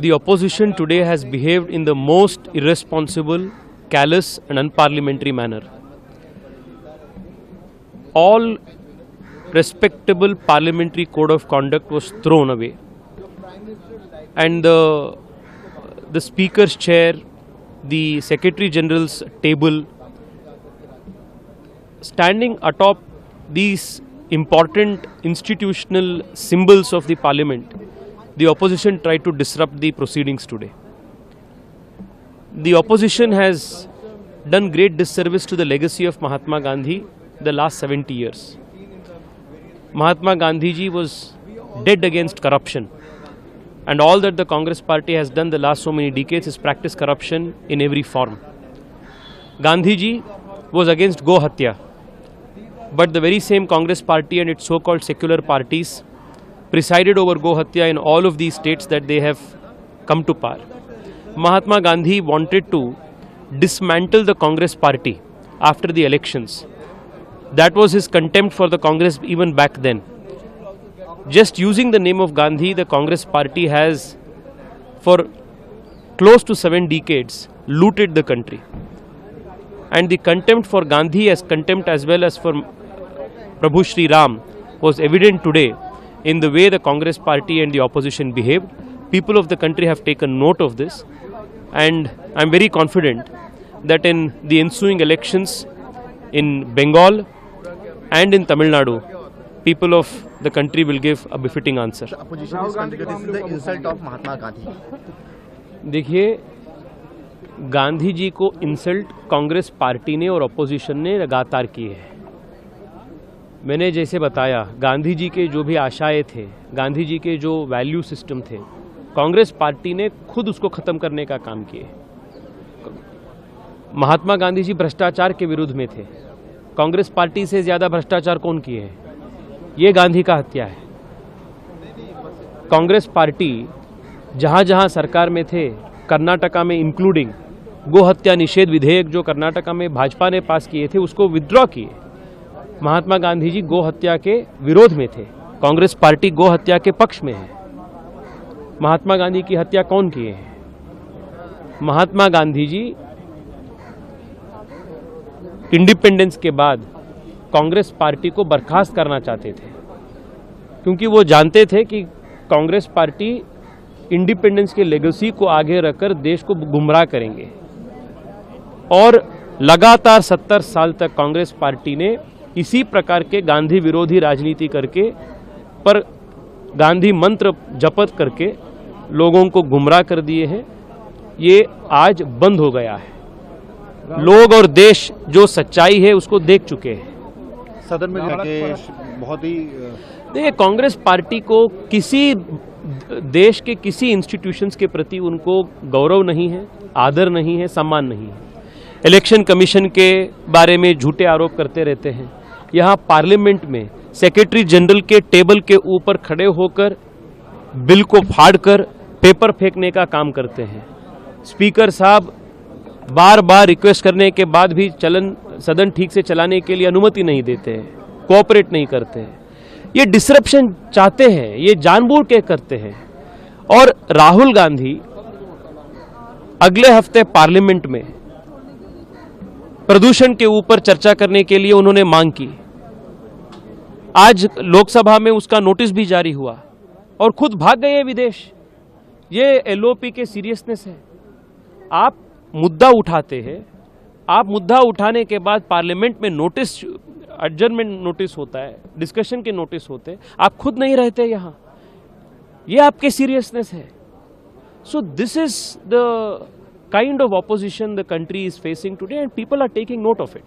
the opposition today has behaved in the most irresponsible, callous and unparliamentary manner. All respectable parliamentary code of conduct was thrown away, and the speaker's chair, the secretary general's table, standing atop these important institutional symbols of the parliament, the opposition tried to disrupt the proceedings today. The opposition has done great disservice to the legacy of Mahatma Gandhi the last 70 years. Mahatma Gandhi ji was dead against corruption, and all that the Congress party has done the last so many decades is practice corruption in every form. Gandhi ji was against Go Hatya, but the very same Congress party and its so-called secular parties presided over Go Hatya in all of these states that they have come to power. Mahatma Gandhi wanted to dismantle the Congress party after the elections. That was his contempt for the Congress even back then. Just using the name of Gandhi, the Congress party has for close to 7 decades looted the country. And the contempt for Gandhi as contempt as well as for Prabhu Shri Ram was evident today in the way the Congress party and the opposition behaved. People of the country have taken note of this, and I am very confident that in the ensuing elections in Bengal and in Tamil Nadu, people of the country will give a befitting answer. The opposition is considering this is the insult of Mahatma Gandhi. देखिए, गांधी जी को insult Congress party ने और opposition ने लगातार की है। मैंने जैसे बताया, गांधी जी के जो भी आशाएं थे, गांधी जी के जो वैल्यू सिस्टम थे, कांग्रेस पार्टी ने खुद उसको ख़त्म करने का काम किए। महात्मा गांधी जी भ्रष्टाचार के विरुद्ध में थे। कांग्रेस पार्टी से ज़्यादा भ्रष्टाचार कौन किए हैं? ये गांधी का हत्या है। कांग्रेस पार्टी जहाँ जहाँ सरकार में थे, कर्नाटका में इंक्लूडिंग गो हत्या निषेध विधेयक जो कर्नाटका में भाजपा ने पास किए थे, उसको विथड्रॉ किए। महात्मा गांधी जी गो हत्या के विरोध में थे, कांग्रेस पार्टी गो हत्या के पक्ष में है। महात्मा गांधी की हत्या कौन किए हैं? महात्मा गांधी जी इंडिपेंडेंस के बाद कांग्रेस पार्टी को बर्खास्त करना चाहते थे, क्योंकि वो जानते थे कि कांग्रेस पार्टी इंडिपेंडेंस के लेगेसी को आगे रखकर देश को गुमराह करेंगे। और लगातार 70 साल तक कांग्रेस पार्टी ने इसी प्रकार के गांधी विरोधी राजनीति करके, पर गांधी मंत्र जपत करके लोगों को गुमराह कर दिए हैं। ये आज बंद हो गया है। लोग और देश जो सच्चाई है उसको देख चुके हैं। सदन में बहुत ही देखिए, कांग्रेस पार्टी को किसी देश के किसी इंस्टीट्यूशंस के प्रति उनको गौरव नहीं है, आदर नहीं है, सम्मान नहीं है। इलेक्शन कमीशन के बारे में झूठे आरोप करते रहते हैं। यहाँ पार्लियामेंट में सेक्रेटरी जनरल के टेबल के ऊपर खड़े होकर बिल को फाड़कर पेपर फेंकने का काम करते हैं। स्पीकर साहब बार बार रिक्वेस्ट करने के बाद भी सदन ठीक से चलाने के लिए अनुमति नहीं देते हैं, कोऑपरेट नहीं करते हैं। ये डिसरप्शन चाहते हैं, ये जानबूझ के करते हैं। और राहुल गांधी अगले हफ्ते पार्लियामेंट में प्रदूषण के ऊपर चर्चा करने के लिए उन्होंने मांग की। आज लोकसभा में उसका नोटिस भी जारी हुआ और खुद भाग गए विदेश। ये एलओपी के सीरियसनेस है। आप मुद्दा उठाते हैं, आप मुद्दा उठाने के बाद पार्लियामेंट में नोटिस, एडजर्नमेंट नोटिस होता है, डिस्कशन के नोटिस होते हैं, आप खुद नहीं रहते यहाँ। ये आपके सीरियसनेस है। So this is the kind of opposition the country is facing today, and people are taking note of it.